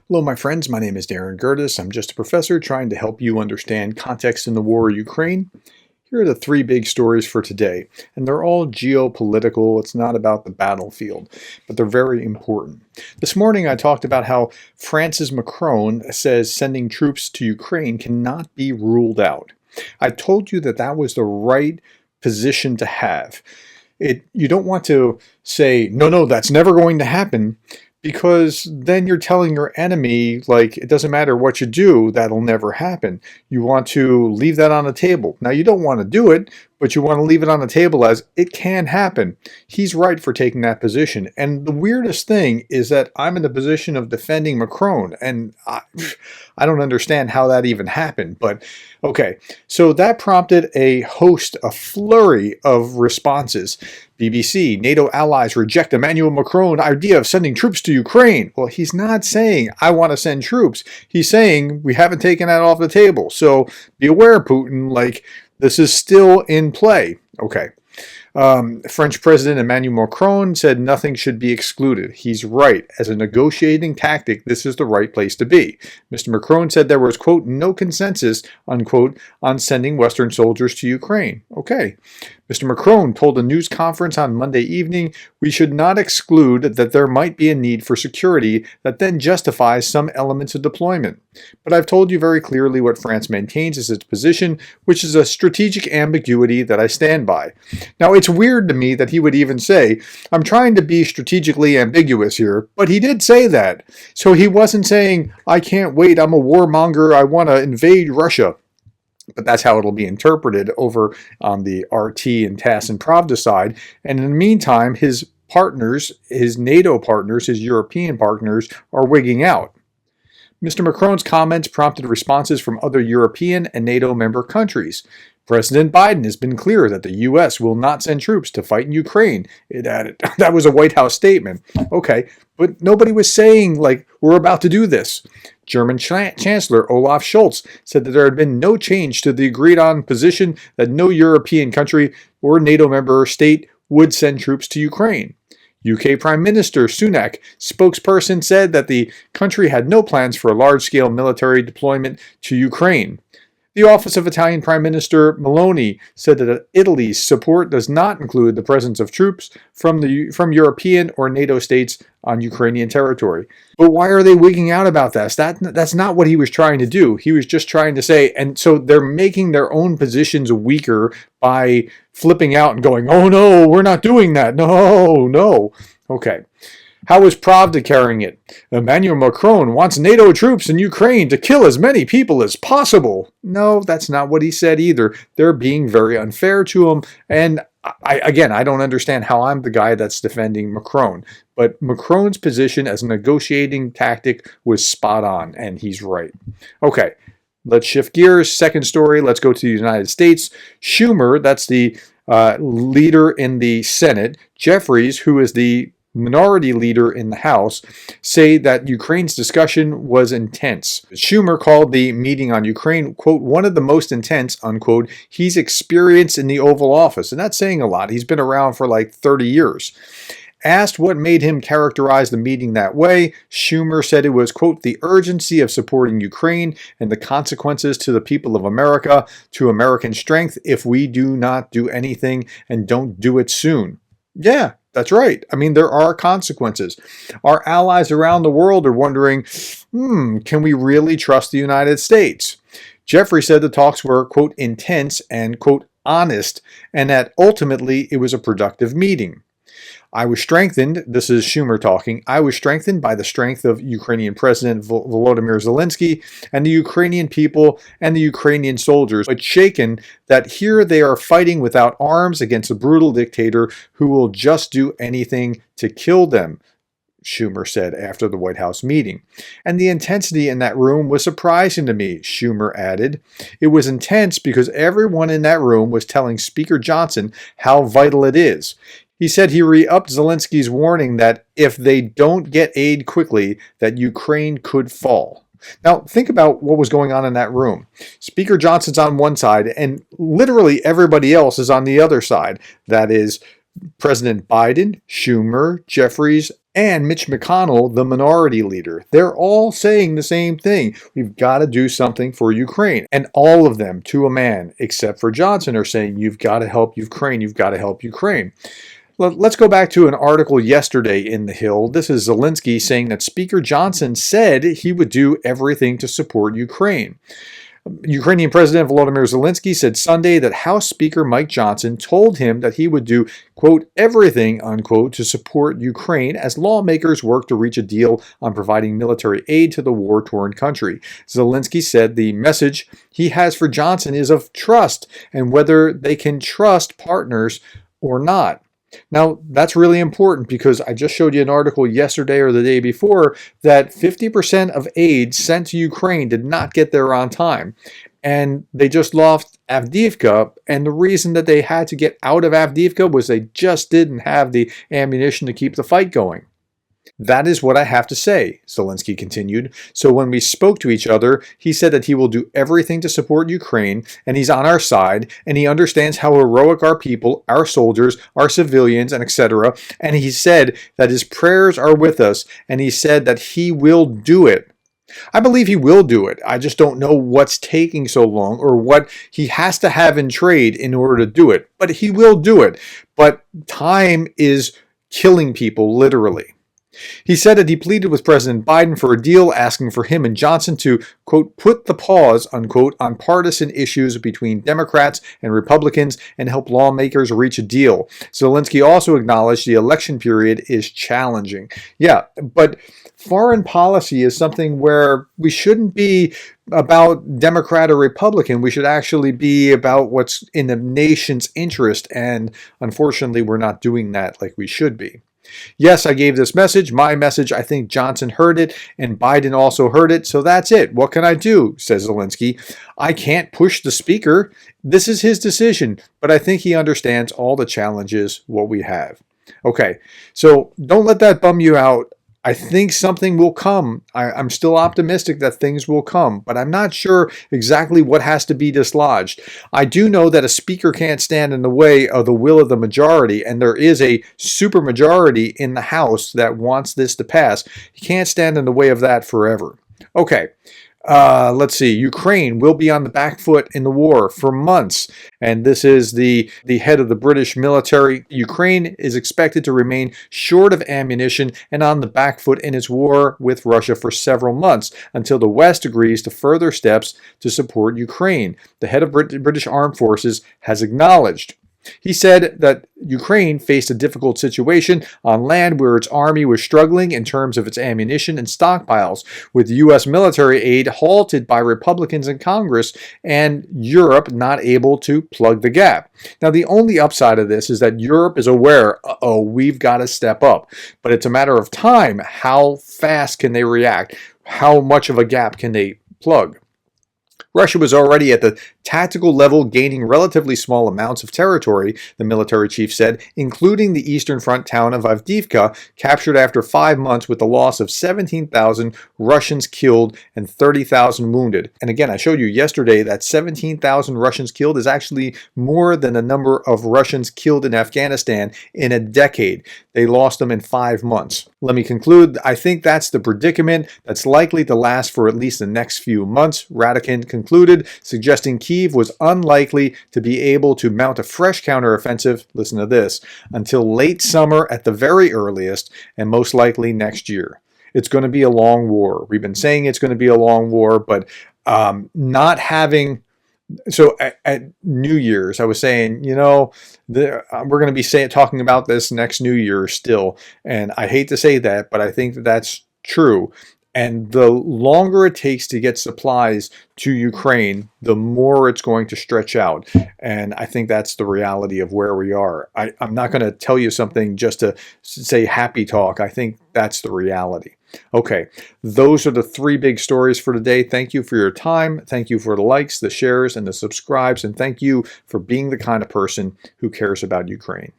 Hello, my friends. My name is Darren Gerdes. I'm just a professor trying to help you understand context in the war in Ukraine. Here are the three big stories for today, and they're all geopolitical. It's not about the battlefield, but they're very important. This morning, I talked about how France's Macron says sending troops to Ukraine cannot be ruled out. I told you that that was the right position to have. You don't want to say, no, that's never going to happen, because then you're telling your enemy, like, it doesn't matter what you do, that'll never happen. You want to leave that on the table. Now, you don't want to do it, but you want to leave it on the table as it can happen. He's right for taking that position. And the weirdest thing is that I'm in the position of defending Macron, and I don't understand how that even happened. But okay, so that prompted a flurry of responses. BBC, NATO allies reject Emmanuel Macron's idea of sending troops to Ukraine. Well, he's not saying, I want to send troops. He's saying, we haven't taken that off the table. So be aware, Putin, like, this is still in play. Okay. French President Emmanuel Macron said nothing should be excluded. He's right. As a negotiating tactic, this is the right place to be. Mr. Macron said there was, quote, no consensus, unquote, on sending Western soldiers to Ukraine. Okay. Mr. Macron told a news conference on Monday evening, we should not exclude that there might be a need for security that then justifies some elements of deployment. But I've told you very clearly what France maintains as its position, which is a strategic ambiguity that I stand by. Now, it's weird to me that he would even say, I'm trying to be strategically ambiguous here, but he did say that. So he wasn't saying, I can't wait, I'm a warmonger, I want to invade Russia. But that's how it'll be interpreted over on the RT and TASS and Pravda side. And in the meantime, his partners, his NATO partners, his European partners are wigging out. Mr. Macron's comments prompted responses from other European and NATO member countries. President Biden has been clear that the U.S. will not send troops to fight in Ukraine. It added, that was a White House statement. Okay, but nobody was saying, like, we're about to do this. German Chancellor Olaf Scholz said that there had been no change to the agreed-on position that no European country or NATO member state would send troops to Ukraine. UK Prime Minister Sunak, spokesperson, said that the country had no plans for a large-scale military deployment to Ukraine. The office of Italian Prime Minister Meloni said that Italy's support does not include the presence of troops from European or NATO states on Ukrainian territory. But why are they wigging out about this? That's not what he was trying to do. He was just trying to say, and so they're making their own positions weaker by flipping out and going, oh no, we're not doing that. No. Okay. How is Pravda carrying it? Emmanuel Macron wants NATO troops in Ukraine to kill as many people as possible. No, that's not what he said either. They're being very unfair to him. And I don't understand how I'm the guy that's defending Macron. But Macron's position as a negotiating tactic was spot on, and he's right. Okay, let's shift gears. Second story, let's go to the United States. Schumer, that's the leader in the Senate. Jeffries, who is the minority leader in the House, say that Ukraine's discussion was intense. Schumer called the meeting on Ukraine, quote, one of the most intense, unquote, he's experienced in the Oval Office. And that's saying a lot. He's been around for like 30 years. Asked what made him characterize the meeting that way, Schumer said it was, quote, the urgency of supporting Ukraine and the consequences to the people of America, to American strength if we do not do anything and don't do it soon. Yeah. That's right. I mean, there are consequences. Our allies around the world are wondering, can we really trust the United States? Jeffrey said the talks were, quote, intense and, quote, honest, and that ultimately it was a productive meeting. I was strengthened, this is Schumer talking, I was strengthened by the strength of Ukrainian President Volodymyr Zelensky and the Ukrainian people and the Ukrainian soldiers, but shaken that here they are fighting without arms against a brutal dictator who will just do anything to kill them, Schumer said after the White House meeting. And the intensity in that room was surprising to me, Schumer added. It was intense because everyone in that room was telling Speaker Johnson how vital it is. He said he re-upped Zelensky's warning that if they don't get aid quickly, that Ukraine could fall. Now, think about what was going on in that room. Speaker Johnson's on one side, and literally everybody else is on the other side. That is President Biden, Schumer, Jeffries, and Mitch McConnell, the minority leader. They're all saying the same thing. We've got to do something for Ukraine. And all of them, to a man, except for Johnson, are saying, you've got to help Ukraine. You've got to help Ukraine. Let's go back to an article yesterday in The Hill. This is Zelensky saying that Speaker Johnson said he would do everything to support Ukraine. Ukrainian President Volodymyr Zelensky said Sunday that House Speaker Mike Johnson told him that he would do, quote, everything, unquote, to support Ukraine as lawmakers work to reach a deal on providing military aid to the war-torn country. Zelensky said the message he has for Johnson is of trust and whether they can trust partners or not. Now, that's really important because I just showed you an article yesterday or the day before that 50% of aid sent to Ukraine did not get there on time. And they just lost Avdiivka. And the reason that they had to get out of Avdiivka was they just didn't have the ammunition to keep the fight going. That is what I have to say, Zelensky continued. So when we spoke to each other, he said that he will do everything to support Ukraine, and he's on our side, and he understands how heroic our people, our soldiers, our civilians, and etc. And he said that his prayers are with us, and he said that he will do it. I believe he will do it. I just don't know what's taking so long or what he has to have in trade in order to do it. But he will do it. But time is killing people, literally. He said that he pleaded with President Biden for a deal, asking for him and Johnson to, quote, put the pause, unquote, on partisan issues between Democrats and Republicans and help lawmakers reach a deal. Zelensky also acknowledged the election period is challenging. Yeah, but foreign policy is something where we shouldn't be about Democrat or Republican. We should actually be about what's in the nation's interest, and unfortunately, we're not doing that like we should be. Yes, I gave this message, my message. I think Johnson heard it and Biden also heard it. So that's it. What can I do? Says Zelensky. I can't push the speaker. This is his decision, but I think he understands all the challenges, what we have. Okay, so don't let that bum you out. I think something will come. I'm still optimistic that things will come, but I'm not sure exactly what has to be dislodged. I do know that a speaker can't stand in the way of the will of the majority, and there is a supermajority in the House that wants this to pass. He can't stand in the way of that forever. Okay. Let's see. Ukraine will be on the back foot in the war for months. And this is the head of the British military. Ukraine is expected to remain short of ammunition and on the back foot in its war with Russia for several months until the West agrees to further steps to support Ukraine. The head of British Armed Forces has acknowledged. He said that Ukraine faced a difficult situation on land where its army was struggling in terms of its ammunition and stockpiles, with U.S. military aid halted by Republicans in Congress and Europe not able to plug the gap. Now, the only upside of this is that Europe is aware, we've got to step up. But it's a matter of time. How fast can they react? How much of a gap can they plug? Russia was already at the tactical level gaining relatively small amounts of territory, the military chief said, including the eastern front town of Avdiivka, captured after 5 months with the loss of 17,000 Russians killed and 30,000 wounded. And again, I showed you yesterday that 17,000 Russians killed is actually more than the number of Russians killed in Afghanistan in a decade. They lost them in 5 months. Let me conclude. I think that's the predicament that's likely to last for at least the next few months, Radican concluded, suggesting Kyiv was unlikely to be able to mount a fresh counteroffensive, listen to this, until late summer at the very earliest, and most likely next year. It's going to be a long war. We've been saying it's going to be a long war, but not having... So at New Year's, I was saying, we're going to be talking about this next New Year still, and I hate to say that, but I think that's true. And the longer it takes to get supplies to Ukraine, the more it's going to stretch out. And I think that's the reality of where we are. I'm not going to tell you something just to say happy talk. I think that's the reality. Okay, those are the 3 big stories for today. Thank you for your time. Thank you for the likes, the shares, and the subscribes. And thank you for being the kind of person who cares about Ukraine.